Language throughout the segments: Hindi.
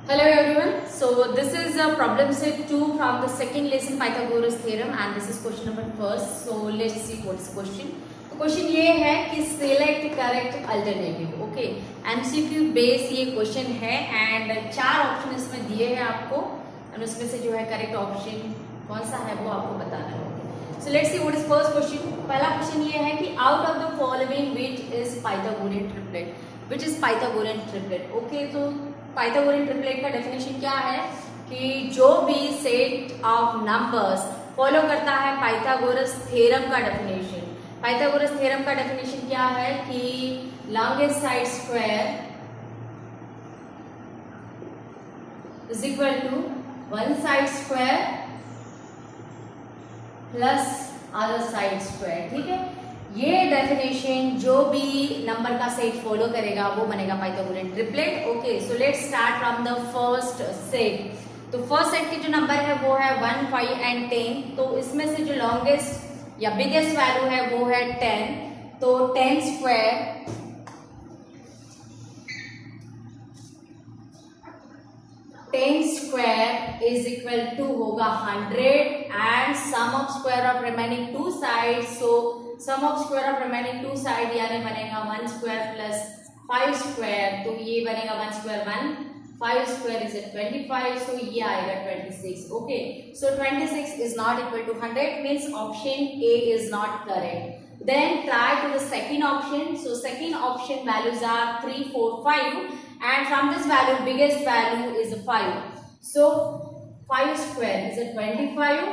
Hello everyone. So this is problem set 2 from the second lesson Pythagoras theorem and this is question number first. So let's see what is question. तो क्वेश्चन ये है कि select correct alternative. Okay, MCQ base ये क्वेश्चन है एंड 4 ऑप्शन इसमें दिए हैं आपको और उसमें से जो है करेक्ट ऑप्शन कौन सा है वो आपको बताना है. So let's see what is first question. पहला क्वेश्चन ये है कि out of the following which is Pythagorean triplet. Which is Pythagorean triplet. Okay, तो पाइथागोरियन ट्रिपलेट का डेफिनेशन क्या है कि जो भी सेट ऑफ नंबर्स फॉलो करता है पाइथागोरस थ्योरम का डेफिनेशन. पाइथागोरस थ्योरम का डेफिनेशन क्या है कि longest side square is equal to one side square plus other side square. ठीक है, ये डेफिनेशन जो भी नंबर का सेट फॉलो करेगा वो बनेगा Pythagorean triplet. Okay, so let's start from the first set. तो फर्स्ट सेट के जो नंबर है वो है 1, 5 एंड 10. तो इसमें से जो लॉन्गेस्ट या बिगेस्ट वैल्यू है वो है 10. तो 10 स्क्वायर इज इक्वल टू होगा 100 and sum of square of remaining two side. So sum of square of remaining two side यानी बनेगा 1 स्क्वायर प्लस 5 स्क्वायर. तो ये बनेगा 1 स्क्वायर 1, 5 स्क्वायर इज 25. सो ये आएगा 26. Okay, so 26 is not equal to 100 means option A is not correct. Then try to the second option. So second option values are 3, 4, 5 and from this value biggest value is 5. So 5 square is 25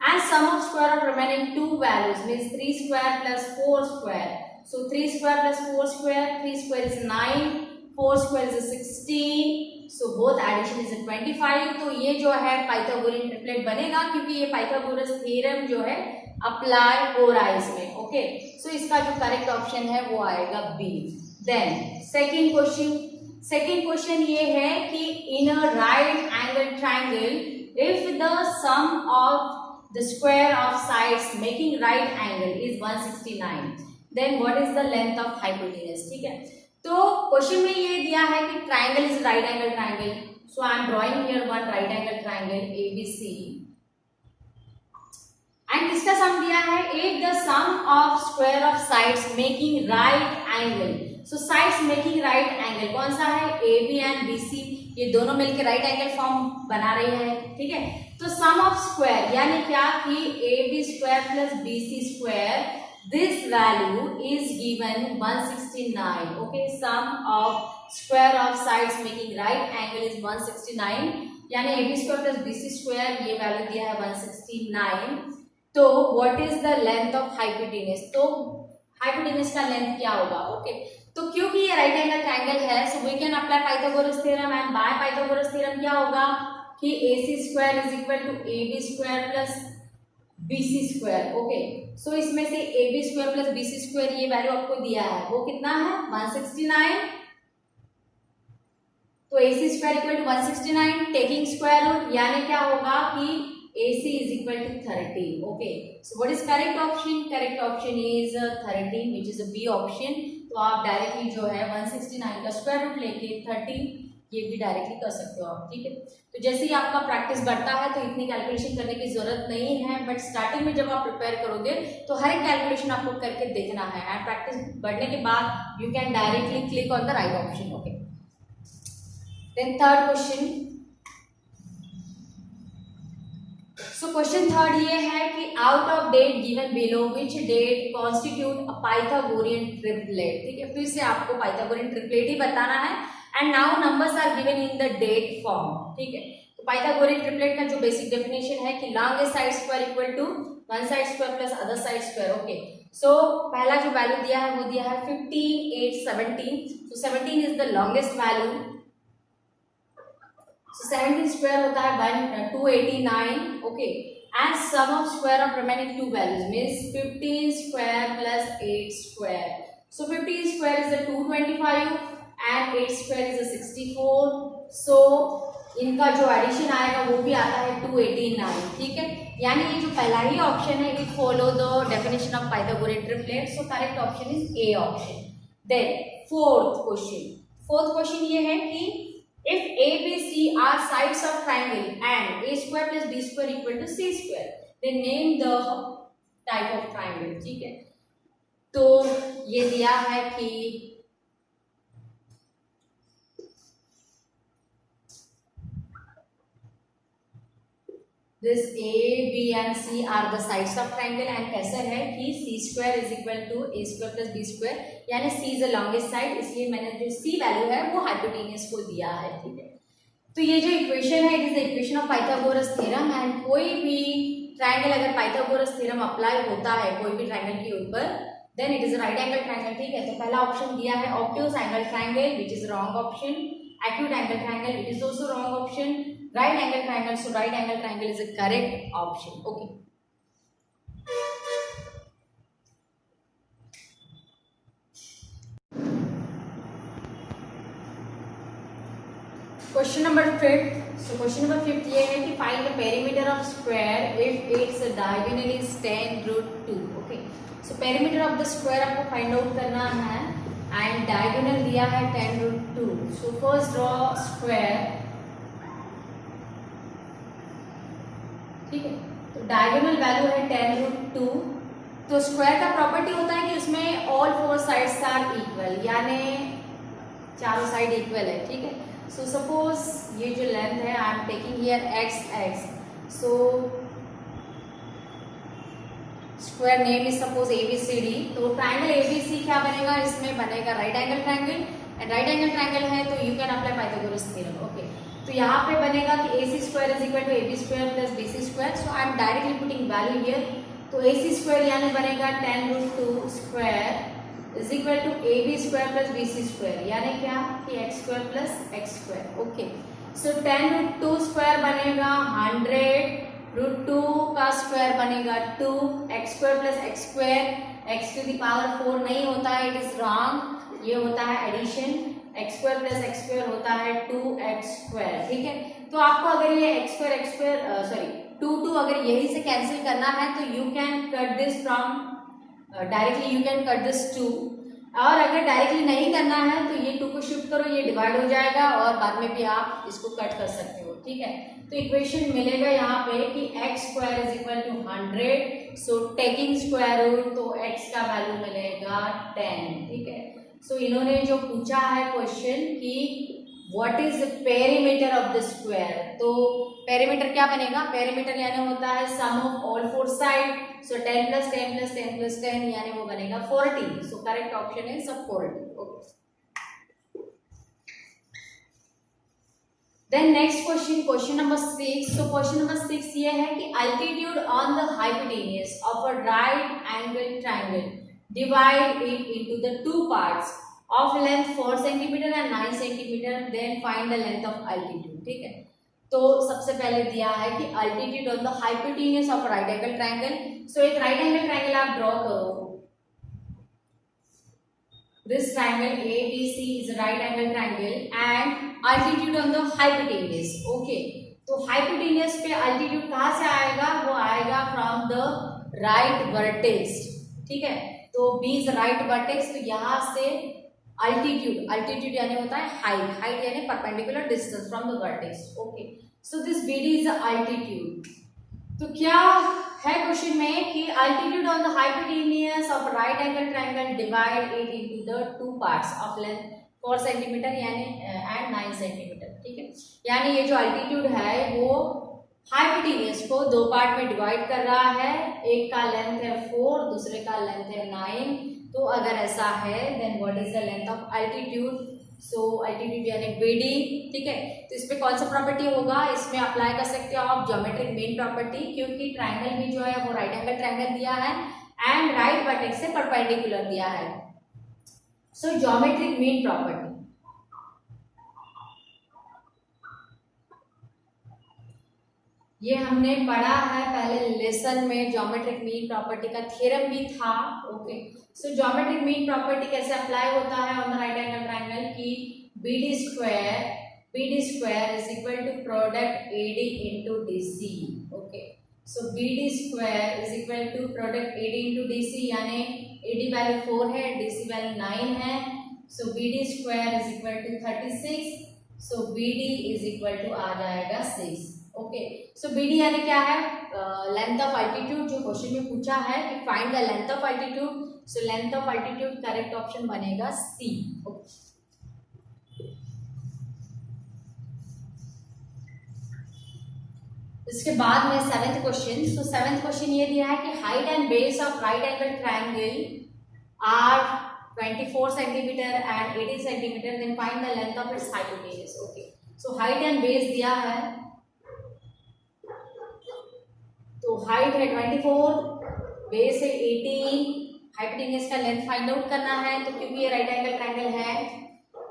and sum of square of remaining two values means 3 square plus 4 square. So 3 square plus 4 square, 3 square is 9, 4 square is 16. So both addition is 25. तो ये जो है पाइथागोरियन ट्रिपलेट बनेगा क्योंकि ये पाइथागोरस थ्योरम जो है अप्लाई हो रहा है इसमें. ओके, सो इसका जो करेक्ट ऑप्शन है वो आएगा बी. देन सेकंड क्वेश्चन ये है कि in a right angle triangle if the sum of the square of sides making right angle is 169 then what is the length of hypotenuse. ठीक है, तो क्वेश्चन में ये दिया है कि triangle is right angle triangle. So I am drawing here one right angle triangle ABC and इसका सम दिया है if the sum of square of sides making right angle. So sides making right angle कौन सा है AB एंड BC. ये दोनों मिलकर राइट एंगल फॉर्म बना रहे हैं. ठीक है, तो सम ऑफ स्क्वायर यानी क्या कि AB square plus BC square this value is given 169. okay, sum of square of sides making right angle is 169 यानी AB square plus BC square ये वैल्यू दिया है 169. तो what is the length of hypotenuse. तो hypotenuse का लेंथ क्या होगा. ओके, तो क्योंकि ये राइट एंगल ट्रायंगल है so we can apply Pythagoras theorem and by Pythagoras theorem क्या होगा कि AC square is equal to AB square plus BC square. Okay, so इसमें से AB square plus BC square ये वैल्यू आपको दिया है वो कितना है 169. तो AC square equal to 169 taking square root यानी क्या होगा कि AC is equal to 30. Okay, so what is correct option? Correct option is 13 which is a B option. तो आप डायरेक्टली जो है 169 का स्क्वायर रूट लेके 30 ये भी डायरेक्टली कर सकते हो आप. ठीक है, तो जैसे ही आपका प्रैक्टिस बढ़ता है तो इतनी कैलकुलेशन करने की जरूरत नहीं है बट स्टार्टिंग में जब आप प्रिपेयर करोगे तो हर एक कैलकुलेशन आपको करके देखना है एंड प्रैक्टिस बढ़ने के बाद you can directly click on the right option. Okay, then third question. So question third ये है कि out of date given below which date constitute a Pythagorean triplet. ठीक है, फिर से आपको पाइथागोरियन ट्रिपलेट ही बताना है and now numbers are given in the date form. ठीक है, तो पाइथागोरियन ट्रिपलेट का जो बेसिक डेफिनेशन है कि longest side square equal to one side square plus other side square. Okay, so पहला जो वैल्यू दिया है वो दिया है 15, 8, 17. सो 17 is the longest value. So 17 square होता है 289. Okay, and sum of square of remaining two values means 15 square plus 8 square. So 15 square is a 225 and 8 square is a 64. So इनका जो एडिशन आएगा वो भी आता है 289. ठीक है, यानी ये जो पहला ही ऑप्शन है it follow the definition of Pythagorean triplet. So correct option is A option. Then fourth question ये है कि If A, B, C are sides of triangle and A square plus B square equal to C square, then name the type of triangle. ठीक है, तो ये दिया है कि this A, B and C are the sides of triangle and कैसा है कि C square is equal to A square plus B square, यानी C is the longest side, इसलिए मैंने जो C वैल्यू है वो हाइपोटेनियस को दिया है। ठीक है, तो ये जो इक्वेशन है it is the equation of Pythagoras theorem and कोई भी ट्रायंगल अगर पाइथागोरस थ्योरम अप्लाई होता है कोई भी ट्रायंगल के ऊपर then it is a right angle triangle. ठीक है, तो पहला ऑप्शन दिया है obtuse angle triangle which is wrong option, acute angle triangle which is also wrong option, right angle triangle, so right angle triangle is a correct option. Okay, question number 5। So question number 5 ये है कि find the perimeter of square if it's diagonal is 10√2। Okay, so perimeter of the square आपको फाइंड आउट करना है एंड डायगोनल दिया है 10√2। सो फर्स्ट ड्रॉ स्क्वायर। ठीक है, तो डायगोनल वैल्यू है 10√2। तो स्क्वायर का प्रॉपर्टी होता है कि उसमें ऑल 4 साइड्स आर इक्वल, यानी चारों साइड इक्वल है। ठीक है, सो सपोज ये जो लेंथ है I am taking here x, so square name is suppose ABCD। तो ट्रायंगल ABC क्या बनेगा, इसमें बनेगा right angle triangle and right angle triangle है तो you can apply Pythagoras theorem. Okay, तो यहाँ पे बनेगा कि AC square is equal to AB square plus BC square. So I am directly putting value here, तो AC स्क्वायर यानी बनेगा 10√2 square is equal to AB square plus BC square, यानी क्या कि x square plus x square. Okay, so 10√2 square बनेगा 100√2 का स्क्वायर बनेगा 2, x square plus x square, x to the power 4 नहीं होता है, इट इज रॉन्ग, ये होता है addition, x square plus x square होता है 2x स्क्वायर। ठीक है, तो आपको अगर ये x स्क्वायर सॉरी 2 अगर यही से कैंसिल करना है तो you can cut this from directly, you can cut this 2, और अगर डायरेक्टली नहीं करना है तो ये 2 को शिफ्ट करो, ये डिवाइड हो जाएगा और बाद में भी आप इसको कट कर सकते हो। ठीक है, तो इक्वेशन मिलेगा यहाँ पे कि x square is equal to 100, so taking square root तो x का वैल्यू मिलेगा 10। ठीक है, सो इन्होंने जो पूछा है क्वेश्चन कि what is the perimeter of the square, तो पेरीमीटर क्या बनेगा, पेरीमीटर यानी होता है sum of all 4 side, so 10 plus 10 plus 10 plus 10 यानी वो बनेगा 40। So correct option is 40। Okay, then next question, question number 6। So question number 6 ये है कि altitude on the hypotenuse of a right angle triangle divide it into the 2 parts of length 4 cm and 9 cm, then find the length of altitude। ठीक है, तो सबसे पहले दिया है कि altitude on the hypotenuse of right angle triangle। सो एक right angle triangle आप ड्रॉ करो, this triangle ABC is a right angle triangle and altitude on the hypotenuse। okay, तो hypotenuse पे altitude कहाँ से आएगा, वो आएगा from the right vertex। ठीक है, तो B is right vertex, तो यहाँ से altitude यानी होता है height यानी perpendicular distance from the vertex। okay, so this BD is the altitude। तो क्या है क्वेश्चन में कि altitude on the hypotenuse of right angle triangle divide it into the 2 parts of length 4 cm यानी and 9 cm। ठीक है, यानी ये जो altitude है वो हाइपोटेन्यूज को 2 पार्ट में डिवाइड कर रहा है, एक का लेंथ है 4, दूसरे का लेंथ है 9। तो अगर ऐसा है then what is the length of altitude, so altitude यानी BD। ठीक है, तो इस पे कौन सा प्रॉपर्टी होगा, इसमें अप्लाई कर सकते हो आप ज्योमेट्रिक मीन प्रॉपर्टी, क्योंकि ट्रायंगल भी जो है वो राइट एंगल ट्रायंगल दिया है एंड राइट वर्टेक्स से परपेंडिकुलर दिया है, सो ज्योमेट्रिक मीन प्रॉपर्टी। ये हमने पढ़ा है पहले लेसन में, ज्योमेट्रिक मीन प्रॉपर्टी का थ्योरम भी था। Okay, so geometric mean property कैसे अप्लाई होता है on the right angle triangle की BD square is equal to product AD into DC। Okay, so BD square is equal to product AD into DC, यानी AD वैल्यू 4 है, DC वैल्यू 9 है, so BD square is equal to 36 so B D is equal to आ जाएगा 6। ओके, सो बी डी यानी क्या है, लेंथ ऑफ अल्टीट्यूड। जो क्वेश्चन में पूछा है कि find the length of altitude, so length of altitude correct option बनेगा सी। इसके बाद में seventh question. So seventh question ये दिया है कि height and base of right angle triangle are 24 centimetre and 18 centimetre, then find the length of its hypotenuse. Okay, so height and base दिया है, तो हाइट है 24, बेस है 18, हाइपोटेनस का लेंथ फाइंड आउट करना है। तो क्योंकि ये राइट एंगल ट्रायंगल है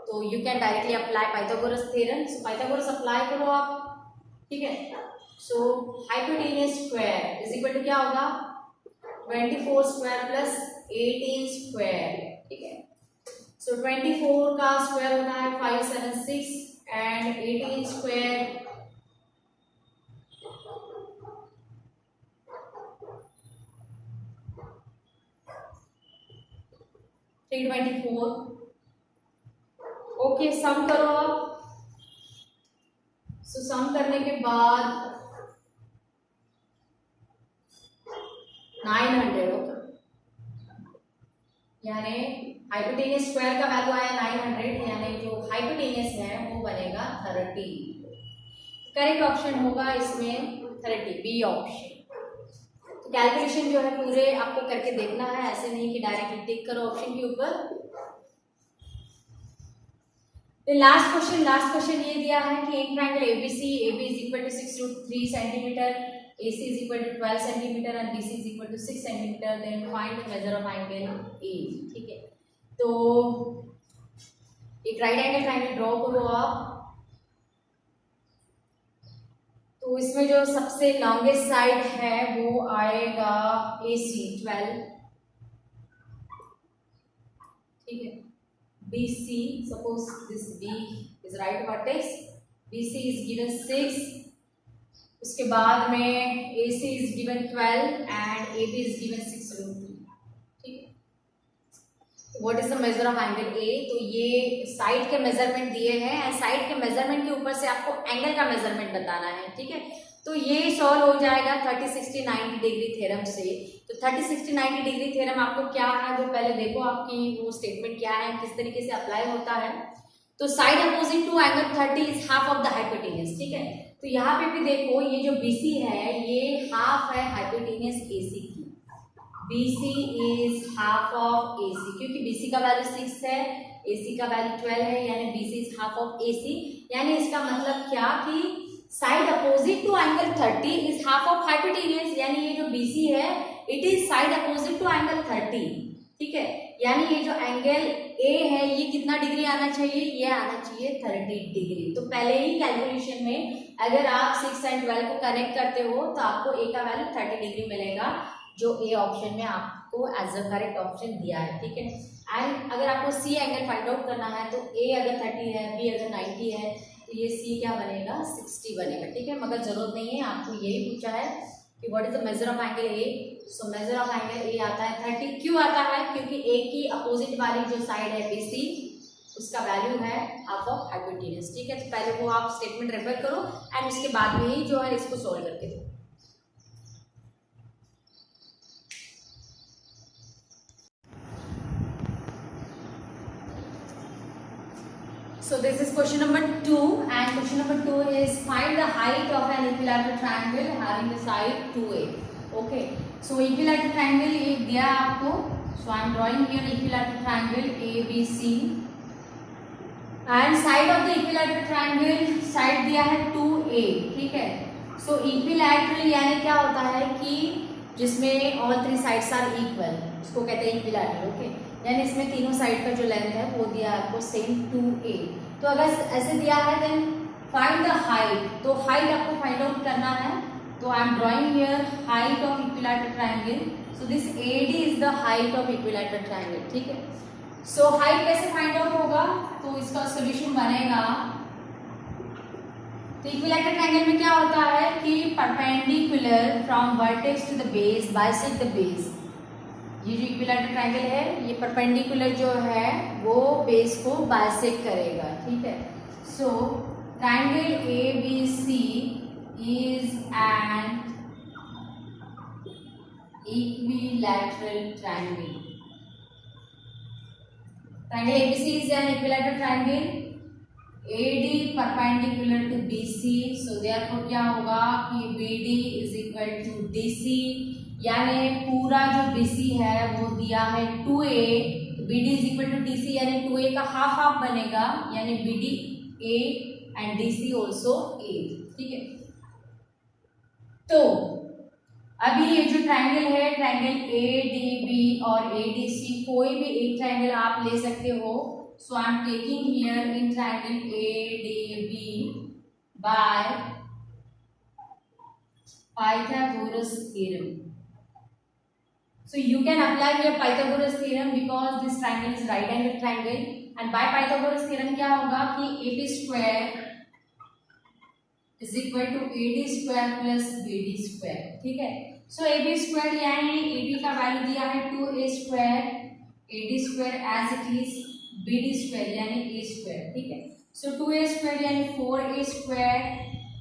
तो you can directly apply Pythagoras theorem. So Pythagoras apply करो आप, ठीक है। So hypotenuse square is equal to क्या होगा, 24 स्क्वायर प्लस 18 स्क्वायर, ठीक है। सो 24 का स्क्वायर होता है 576 एंड 18 स्क्वायर 324। ओके, सम करो आप। सो सम करने के बाद 900, ओके, यानी हाइपोटेनस स्क्वायर का वैल्यू आया 900, यानी जो हाइपोटेनस है वो बनेगा 30। करेक्ट ऑप्शन होगा इसमें 30, बी ऑप्शन। तो कैलकुलेशन जो है पूरे आपको करके देखना है, ऐसे नहीं कि डायरेक्टली टिक करो ऑप्शन के ऊपर। लास्ट क्वेश्चन ये दिया है कि एक triangle ABC, AB is equal to 6√3 centimetre, AC is equal to 12 centimetre and BC is equal to 6 centimetre, then find the measure of angle A, ठीक है। तो एक राइट एंगल ट्रायंगल ड्रॉ करो आप। तो इसमें जो सबसे लॉन्गेस्ट साइड है वो आएगा AC 12, ठीक है। BC, suppose this B is right vertex, BC is given 6, उसके बाद में AC is given 12 and AB is given 6√3, ठीक है। What is the measure of angle A? तो ये साइड के मेजरमेंट दिए हैं एंड साइड के मेजरमेंट के ऊपर से आपको एंगल का मेजरमेंट बताना है, ठीक है। तो ये सॉल्व हो जाएगा 30, 60, 90 डिग्री थ्योरम से। तो 30, 60, 90 डिग्री थ्योरम आपको क्या है, जो पहले देखो आपकी वो स्टेटमेंट क्या है, किस तरीके से अप्लाई होता है। तो side opposite to angle 30 is half of the hypotenuse, ठीक है। तो यहाँ पे भी देखो ये जो BC है ये हाफ है हाइपोटेनस AC की। BC is half of AC, क्योंकि BC का वैल्यू 6 है, AC का वैल्यू 12 है, यानी BC is half of AC। यानी इसका मतलब क्या कि side opposite to angle 30 is half of hypotenuse, यानी ये जो BC है it is side opposite to angle 30, ठीक है। यानी ये जो एंगल A है ये कितना डिग्री आना चाहिए, ये आना चाहिए 30 डिग्री। तो पहले ही कैलकुलेशन में अगर आप 6 एंड 12 को कनेक्ट करते हो तो आपको A का वैल्यू 30 डिग्री मिलेगा, जो A ऑप्शन में आपको एज अ करेक्ट ऑप्शन दिया है, ठीक है। एंड अगर आपको C एंगल फाइंड आउट करना है तो A अगर 30 है, B अगर 90 है, तो ये C क्या बनेगा, 60 बनेगा, ठीक है। मगर जरूरत नहीं है, आपको यही पूछा है कि what is the measure of angle A। So major of angle A आता है 30। क्यों आता है, क्योंकि A की अपोजिट वाली जो साइड है BC उसका वैल्यू है हाफ ऑफ हाइपोटेनस, ठीक है। तो पहले वो आप स्टेटमेंट रेफर करो एंड उसके बाद में ही जो है इसको सोल्व करके दो। So this is question number 2 and question number 2 is find the height of an equilateral triangle having the side 2a. Okay, so equilateral triangle एक दिया है आपको। So I am drawing here equilateral triangle ABC and side of the equilateral triangle side दिया है 2a, ठीक है। So equilateral यानी क्या होता है कि जिसमें all three sides are equal, उसको कहते हैं equilateral, okay। यानी इसमें तीनों साइड का जो लेंथ है वो दिया है आपको सेम 2a। तो अगर ऐसे दिया है देन फाइंड द हाइट, तो हाइट आपको फाइंड आउट करना है। तो आई am drawing here height of equilateral triangle. So this AD is the height of equilateral triangle, ठीक है। सो हाइट कैसे फाइंड आउट होगा, तो इसका सोल्यूशन बनेगा। तो इक्विलैटरल ट्रायंगल में क्या होता है कि perpendicular from vertex to the base bisect the base. ये जो इक्विलैटरल ट्रायंगल है ये परपेंडिकुलर जो है वो बेस को बाइसेक्ट करेगा, ठीक है। So triangle ABC is an equilateral triangle. Triangle ABC is an equilateral triangle. AD perpendicular to BC, so therefore क्या होगा कि BD is equal to DC, यानी पूरा जो BC है वो दिया है 2A, तो BD is equal to DC यानी 2A का हाफ हाफ बनेगा, यानी BD A and DC also A, ठीक है। तो अभी ये जो ट्राइंगल है, ट्राइंगल ADB और ADC, कोई भी एक ट्राइंगल आप ले सकते हो। So I am taking here in triangle ADB by Pythagoras theorem. So you can apply here Pythagoras theorem because this triangle is right angle triangle, and by Pythagoras theorem क्या होगा कि AB square is equal to AD square plus BD square, ठीक है। So AB square यानी AB का वैल्यू दिया है 2A square, AD square as it is, BD square यानी A स्क्वायर, ठीक है। सो 2A स्क्वायर यानी 4A square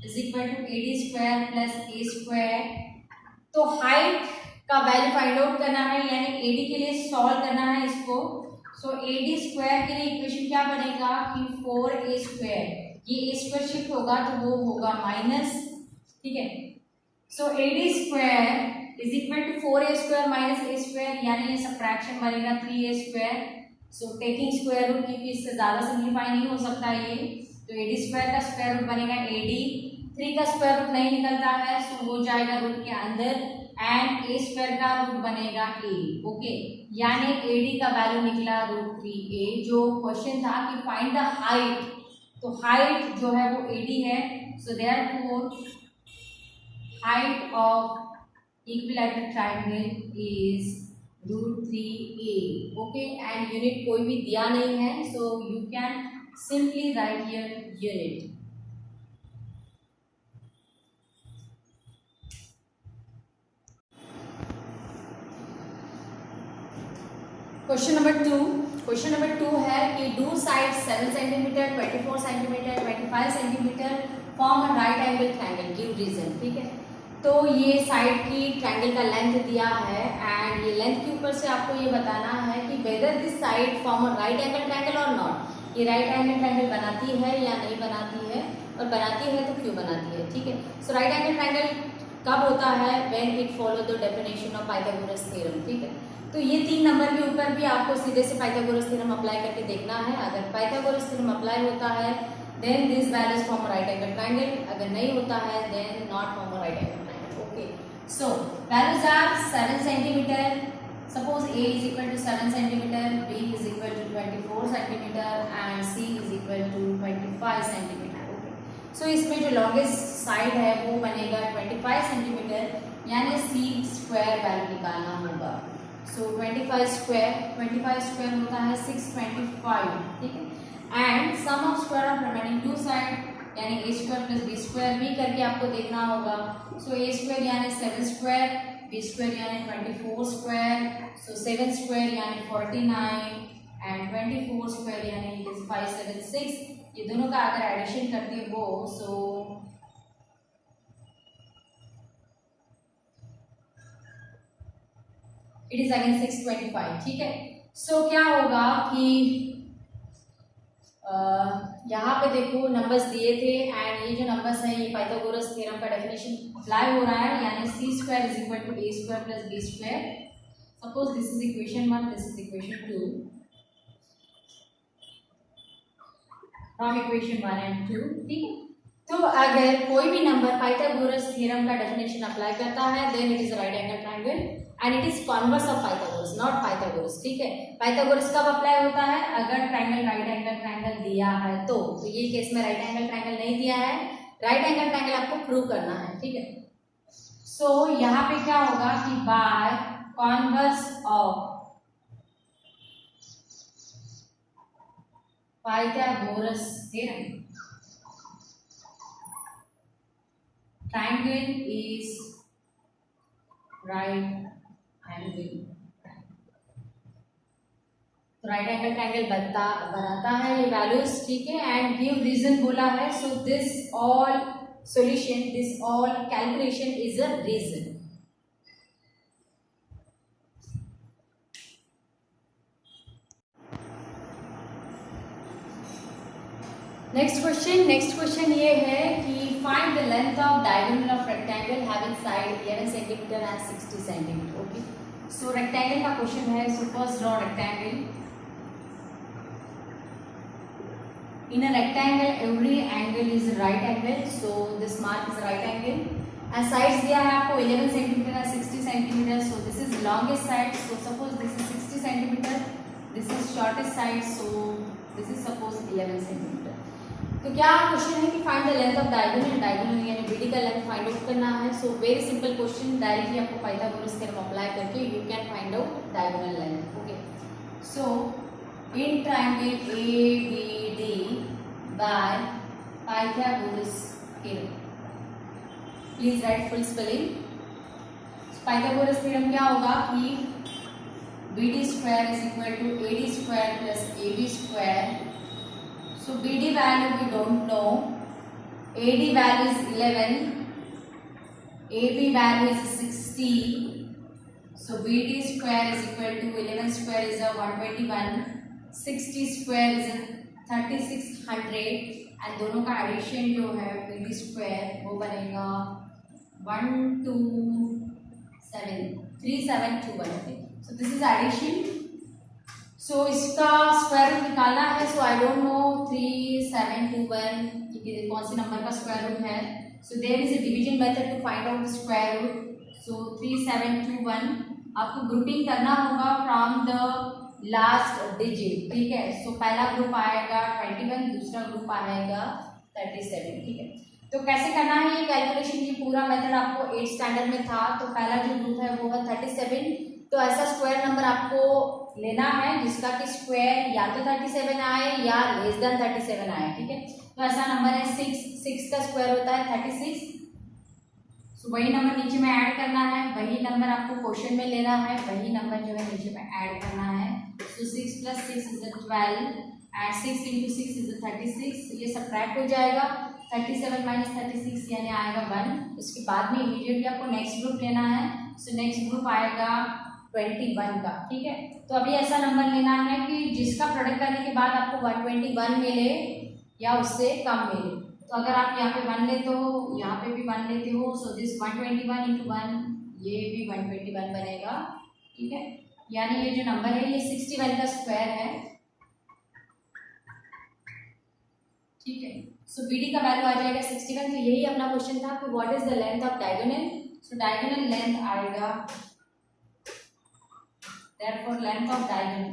is equal to AD square plus A square. तो हाइट का वैल्यू फाइंड आउट करना है, यानी AD के लिए सॉल्व करना है इसको। सो AD स्क्वायर के लिए इक्वेशन क्या बनेगा कि 4A स्क्वायर, ये A स्क्वायर शिफ्ट होगा तो वो होगा माइनस, ठीक है। So AD square is equal to 4A square minus A square, यानी ये सबट्रैक्शन बनेगा 3A square. So taking square root, क्योंकि इससे ज़्यादा सिंप्लीफाई नहीं हो सकता ये, तो AD स्क्वायर का स्क्वायर रूट बनेगा AD, 3 का स्क्वायर रूट नहीं निकलता है, सो वो जाएगा रूट के अंदर, एंड A स्क्वायर का रूट बनेगा A, ओके। यानी AD का वैल्यू निकला रूट 3A। जो क्वेश्चन था कि फाइंड द हाइट, तो हाइट जो है वो AD है, so therefore height of equilateral triangle is root 3A, okay. And unit कोई भी दिया नहीं है, so you can simply write here unit. Question number 2, question number 2 है कि do side 7 centimeter, 24 centimetre, 25 centimeter form a right angle triangle, give reason, ठीक है। तो ये साइड की ट्रायंगल का लेंथ दिया है, एंड ये लेंथ के ऊपर से आपको ये बताना है कि whether this side form a right angle triangle और नॉट, ये राइट एंगल ट्रायंगल बनाती है या नहीं बनाती है, और बनाती है तो क्यों बनाती है, ठीक है। सो राइट एंगल ट्रायंगल कब होता है, when it follow the definition of Pythagoras theorem, ठीक है। तो ये 3 नंबर के ऊपर भी आपको सीधे से पाइथागोरस थ्योरम अप्लाई करके देखना है। अगर पाइथागोरस थ्योरम अप्लाई होता है then this values form right angle triangle, अगर नहीं होता है then not form right angle triangle, okay. So values are 7 centimetre, suppose A is equal to 7 centimetre, B is equal to 24 centimetre and C is equal to 25 centimetre, okay. So इसमें जो लॉन्गेस्ट साइड है वो बनेगा 25 सेंटीमीटर, यानी C स्क्वायर वैल्यू निकालना होगा। सो 25 स्क्वायर होता है 625, ठीक है। And sum of square of remaining two side यानी A square plus B square भी करके आपको देखना होगा। सो A स्क्वायर यानी 7 स्क्वायर, B स्क्वायर यानी 24 स्क्वायर, सो 7 स्क्वायर यानी 49 एंड 24 स्क्वायर यानी 576, ये दोनों का अगर एडिशन करते हो सो इट इज अगेन 625, ठीक है। सो क्या होगा कि यहाँ पे देखो नंबर्स दिए थे, एंड ये जो नंबर्स हैं ये पाइथागोरस थ्योरम का डेफिनेशन अप्लाई हो रहा है, यानी C square is equal to A square plus B square. Suppose this is equation 1, this is equation 2, from equation 1 and 2, ठीक है। तो अगर कोई भी नंबर पाइथागोरस थ्योरम का डेफिनेशन अप्लाई करता है then it is right angle triangle and it is converse of Pythagoras, not Pythagoras, ठीक है। पाइथागोरस कब अप्लाई होता है, अगर ट्रायंगल राइट एंगल ट्रायंगल दिया है तो ये केस में राइट एंगल ट्रायंगल नहीं दिया है, राइट एंगल ट्रायंगल आपको प्रूव करना है, ठीक है। सो यहाँ पे क्या होगा कि by converse of Pythagoras theorem triangle is right angle. तो राइट एंगल ट्रायंगल बनाता है ये वैल्यूज, ठीक है। एंड गिव रीजन बोला है, so this all solution, this all calculation is a reason. Next question ये है कि find the length of diagonal of rectangle having side 11 centimeter and 60 centimeter. Okay, so rectangle का क्वेश्चन है। So first draw rectangle. In a rectangle every angle is right angle, so this mark is right angle. And sides दिया है आपको 11 centimeter and 60 centimeter, so this is longest side, so suppose this is 60 centimetre, this is shortest side, so this is suppose 11 centimetre. तो क्या क्वेश्चन है कि find the length of diagonal, diagonal यानी बीडी का लेंथ फाइंड आउट करना है। So very simple question, directly आपको पाइथागोरस थ्योरम अप्लाई करके you can find out diagonal length. Okay, so in triangle ABD bye Pythagoras theorem, please right full spelling. Pythagoras theorem क्या होगा कि BD square is equal to AD square plus AB square. So BD value we don't know, AD value is 11, AB value is 60, so BD square is equal to 11 square is a 121, 60 square is a 3600 and दोनों का एडिशन जो है BD square वो बनेगा 3721। So this is addition। सो इसका स्क्वायर रूट निकालना है। सो आई डोंट नो 3721 कौन सी नंबर का स्क्वायर रूट है। So there is a division method to find out the square root. So 3721 आपको ग्रुपिंग करना होगा फ्रॉम द लास्ट डिजिट, ठीक है। सो पहला ग्रुप आएगा 21, दूसरा ग्रुप आएगा 37, ठीक है। तो कैसे करना है ये कैलकुलेशन, ये पूरा मेथड आपको 8th स्टैंडर्ड में था। तो पहला जो ग्रुप है वो है 37, तो ऐसा स्क्वायर नंबर आपको लेना है जिसका कि स्क्वायर या तो 37 आए या लेस देन 37 आए, ठीक है। तो ऐसा नंबर है 6 का स्क्वायर होता है 36। सो वही नंबर नीचे में ऐड करना है, वही नंबर आपको क्वेश्चन में लेना है, वही नंबर जो है नीचे में ऐड करना है। सो 6 + 6 इज 12 एंड 6 × 6 इज 36। ये सब्ट्रैक्ट हो जाएगा, 37 - 36 यानी आएगा 1। उसके बाद में इमीडिएटली आपको नेक्स्ट ग्रुप लेना है। सो नेक्स्ट ग्रुप आएगा 21 का, ठीक है। तो अभी ऐसा नंबर लेना है कि जिसका प्रोडक्ट करने के बाद आपको 121 मिले या उससे कम मिले। तो अगर आप यहाँ पे 1 लेते हो, यहाँ पे भी 1 लेते हो, सो दिस 121 × 1, ये भी 121 बनेगा, ठीक है। यानी ये जो नंबर है ये 61 का स्क्वायर है, ठीक है। सो BD का वैल्यू आ जाएगा 61। तो यही अपना क्वेश्चन था कि what is the length of diagonal. So diagonal length आएगा, therefore length of diagonal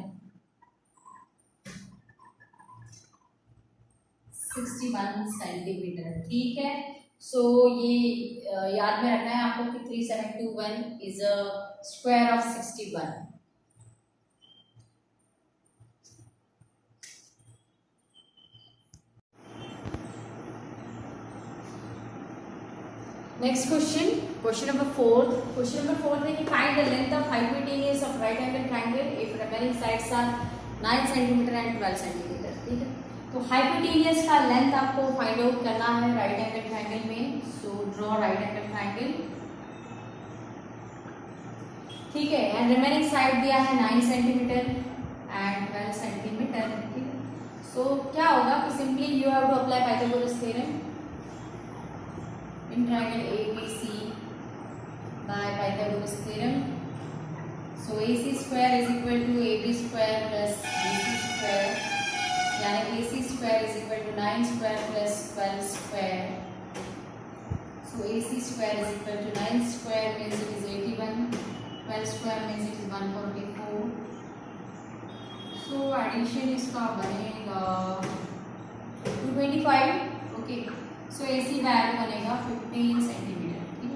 61 centimetre, ठीक है। सो ये याद में रखना है आपको कि 3721 is a square of 61। Next question number 4। Question number 4 है कि find the length of hypotenuse of right angle triangle if remaining sides are 9 centimeter and 12 centimeter, ठीक है। तो हाइपोटेन्यूज का लेंथ आपको फाइंड आउट करना है राइट एंगल ट्रायंगल में। So draw right angle triangle, ठीक है। एंड रिमेनिंग साइड दिया है 9 सेंटीमीटर एंड 12 सेंटीमीटर, ठीक है। सो क्या होगा कि simply you have to apply Pythagoras theorem in triangle ABC by Pythagoras theorem. So AC square is equal to AB square plus BC square, यानी AC square is equal to 9 square plus 12 square. So AC square is equal to 9 square means it is 81, 12 square means it is 144. So addition इसका बनेगा 225, okay. सो AC वैल्यू बनेगा 15 सेंटीमीटर, ठीक है।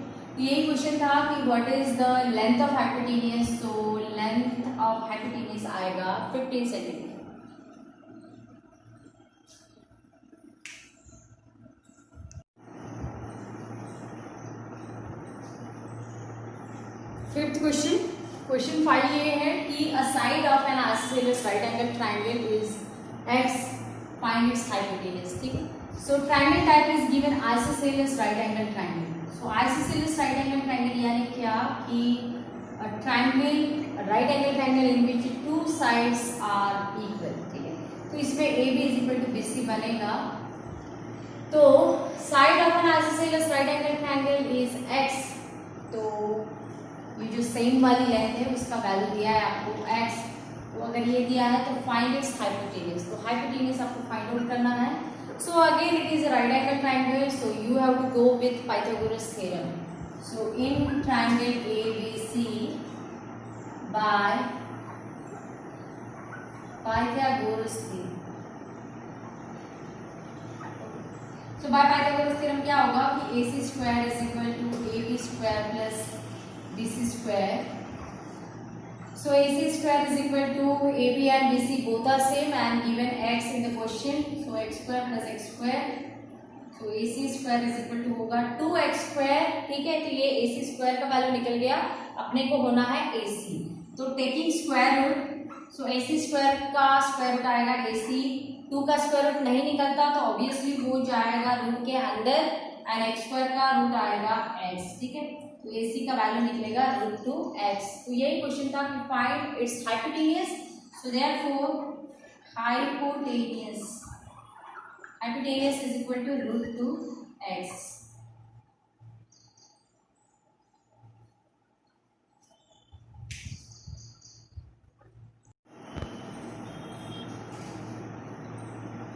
यही क्वेश्चन था कि what is the length of hypotenuse. तो लेंथ ऑफ हाइपोटेन्यूज आएगा 15 सेंटीमीटर। फिफ्थ क्वेश्चन क्वेश्चन 5 ये है कि a side of an isosceles right angle triangle is x, find its hypotenuse. ठीक है, so triangle type is given isosceles right angle triangle. So isosceles right angle triangle यानी क्या कि triangle right angle triangle in which two sides are equal. ठीक है, तो इसमें A B is equal to B C बनेगा। तो side of an isosceles right angle triangle is x, तो ये जो सेम वाली लेंथ है उसका वैल्यू दिया है आपको x, तो अगर ये दिया है तो फाइंड इट्स हाइपोटेनस, तो हाइपोटेनस आपको फाइंड आउट करना है। So again it is right angle triangle, so you have to go with Pythagoras theorem. So in triangle ABC by Pythagoras theorem, तो बाय पाइथागोरस थ्योरम क्या होगा कि AC square is equal to AB square plus BC square. So AC square is equal to AB and BC both are same and given x in the question. So x square plus x square. So AC square is equal to होगा 2x square। ठीक है, तो ये AC square का वैल्यू निकल गया, अपने को होना है AC। तो टेकिंग स्क्वायर रूट, सो AC square का स्क्वायर रूट आएगा AC, 2 का स्क्वायर रूट नहीं निकलता तो ऑब्वियसली वो जाएगा रूट के अंदर एंड x square का रूट आएगा x। ठीक है, तो AC का वैल्यू निकलेगा √2x। तो यही क्वेश्चन था कि find its hypotenuse, so therefore hypotenuse is equal to √2x।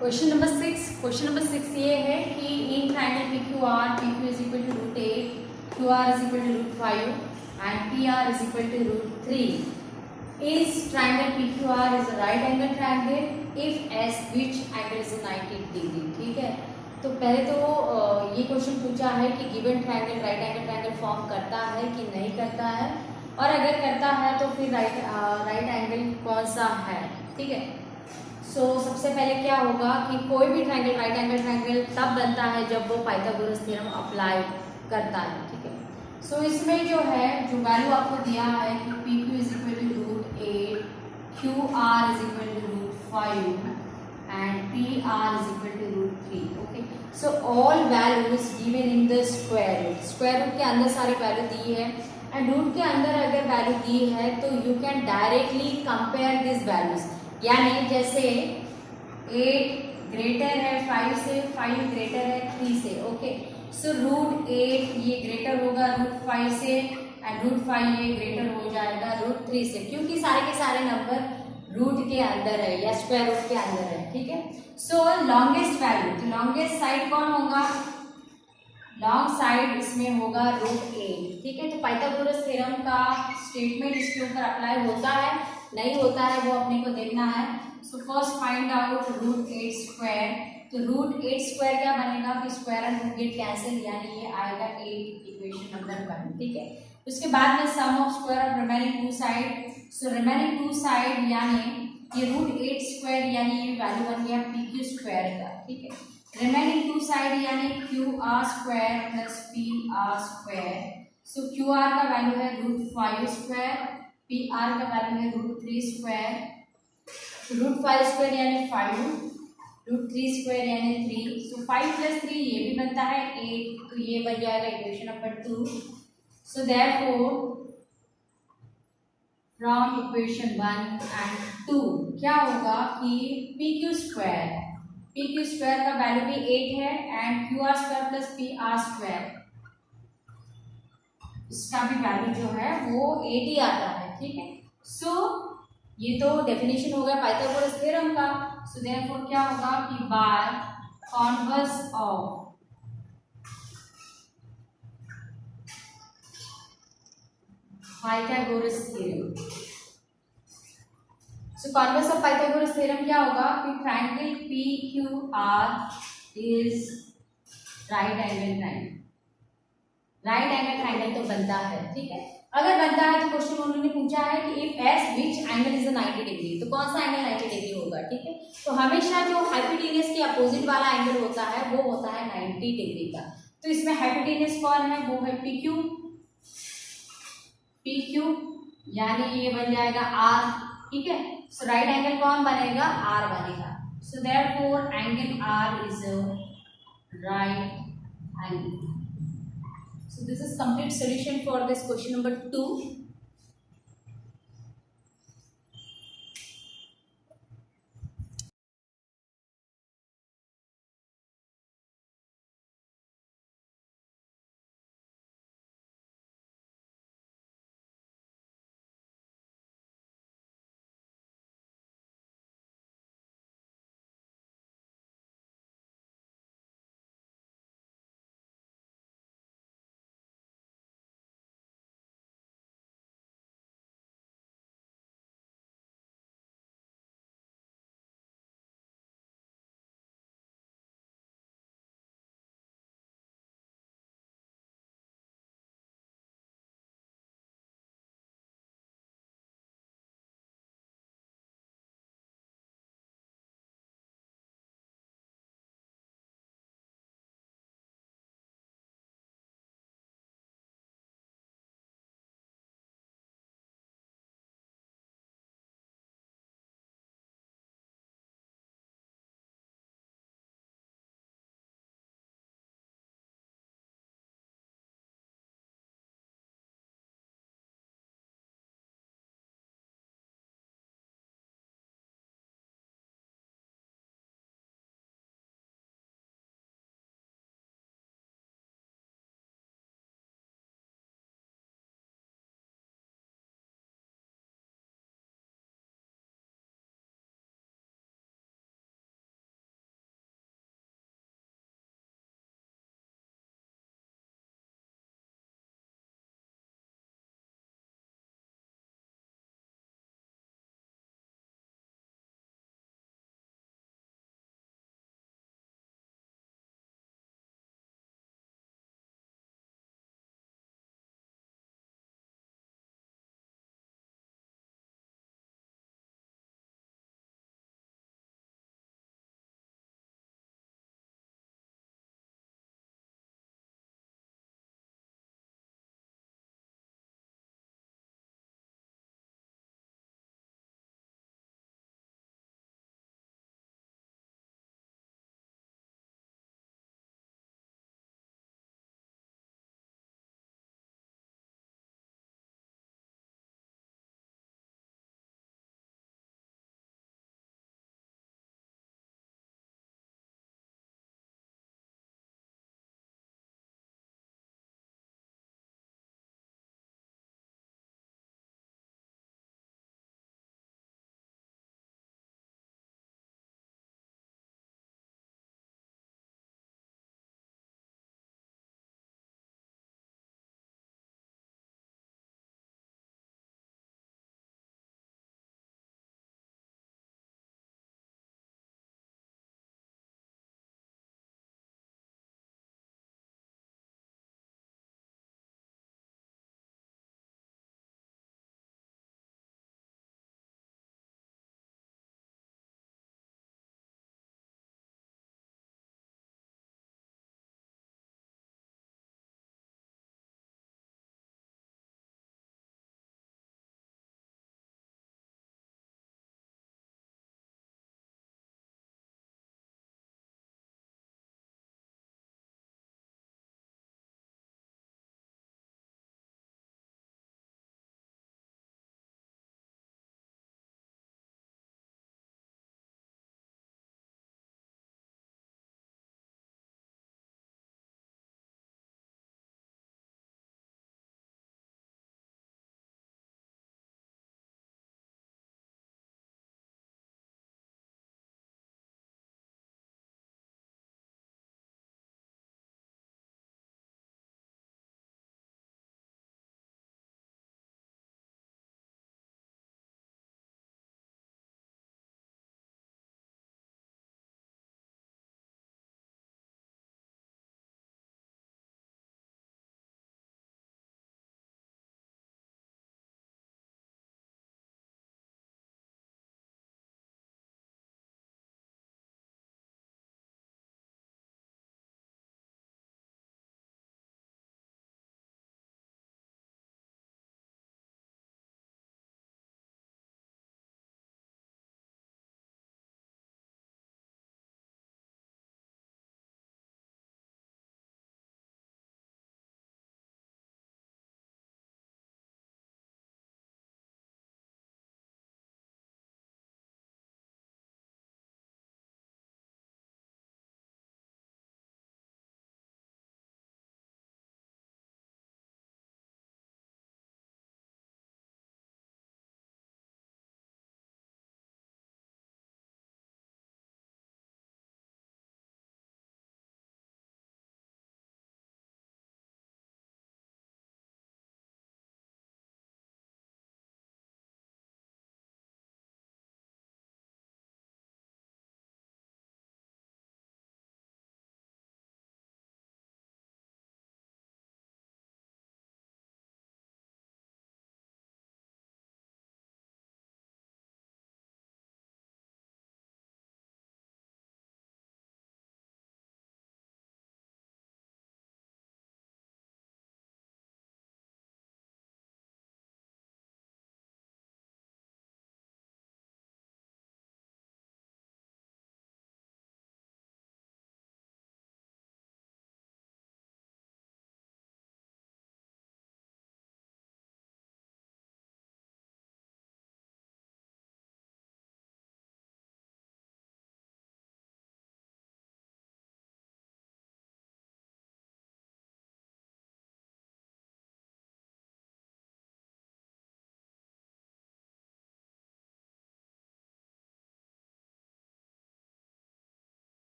Question number 6 ये है कि in triangle PQ is equal to √8, QR is equal to √5 and PR is equal to √3. Is triangle PQR is a right angle triangle if S which angle is 90 degree। ठीक है, तो पहले तो ये क्वेश्चन पूछा है कि given triangle right angle triangle form करता है कि नहीं करता है, और अगर करता है तो फिर राइट एंगल कौन सा है। ठीक है, सो सबसे पहले क्या होगा कि कोई भी ट्राइंगल राइट एंगल ट्राइंगल तब बनता है जब वो पाइथागोरस थ्योरम अप्लाई करता है। ठीक है, सो इसमें जो है जो वैल्यू आपको दिया है कि PQ is equal to √8, QR is equal to √5 and PR is equal to √3। Okay, so all values given in the square root के अंदर सारी वैल्यू दी है एंड रूट के अंदर अगर वैल्यू दी है तो you can directly compare this values, यानी जैसे 8 ग्रेटर है 5 से, 5 ग्रेटर है 3 से। ओके, सो √8 ये ग्रेटर होगा √5 से एंड √5 ये ग्रेटर हो जाएगा √3 से, क्योंकि सारे के सारे नंबर रूट के अंदर है या स्क्वायर रूट के अंदर है। ठीक है, सो लॉन्गेस्ट वैल्यू, तो लॉन्गेस्ट साइड कौन होगा, लॉन्ग साइड इसमें होगा √8। ठीक है, तो पाइथागोरस थ्योरम का स्टेटमेंट इसके ऊपर अप्लाई होता है नहीं होता है वो अपने को देखना है। So first find out √8 square, तो √8 स्क्वायर क्या बनेगा कि square and root get cancel, यानी ये आएगा 8, इक्वेशन नंबर 1। ठीक है, उसके बाद में sum of square of remaining 2 side, so remaining 2 side यानी ये √8 स्क्वायर यानी ये वैल्यू बन गया PQ स्क्वायर का। ठीक है, रिमेनिंग 2 साइड यानी QR square plus PR square, so QR का वैल्यू है √5 स्क्वायर, PR का वैल्यू है √3 स्क्वायर, √5 स्क्वायर यानी 5, √3 स्क्वायर यानी 3, सो 5 प्लस 3 ये भी बनता है 8, तो ये बन जाएगा equation number 2। So therefore from equation 1 and 2 क्या होगा कि PQ स्क्वायर का वैल्यू भी 8 है and QR square plus PR square इसका भी वैल्यू जो है वो 8 ही आता है। ठीक है, सो ये तो डेफिनेशन होगा पाइथागोरस थ्योरम का। सो देयरफॉर क्या होगा कि by converse of Pythagoras theorem, so converse of Pythagoras theorem क्या होगा कि triangle PQR is right angle triangle. Right angle triangle तो बनता है। ठीक है, अगर बनता है तो क्वेश्चन उन्होंने पूछा है कि if S which angle is 90 degree, तो कौन सा एंगल 90 डिग्री होगा। ठीक है, तो हमेशा जो हाइपोटेनस के अपोजिट वाला एंगल होता है वो होता है 90 डिग्री का। तो इसमें हाइपोटेनस कौन है, वो है PQ यानी ये बन जाएगा आर, ठीक है। सो राइट एंगल कौन बनेगा, आर बनेगा। So therefore angle R is right angle. So this is complete solution for this question number 2.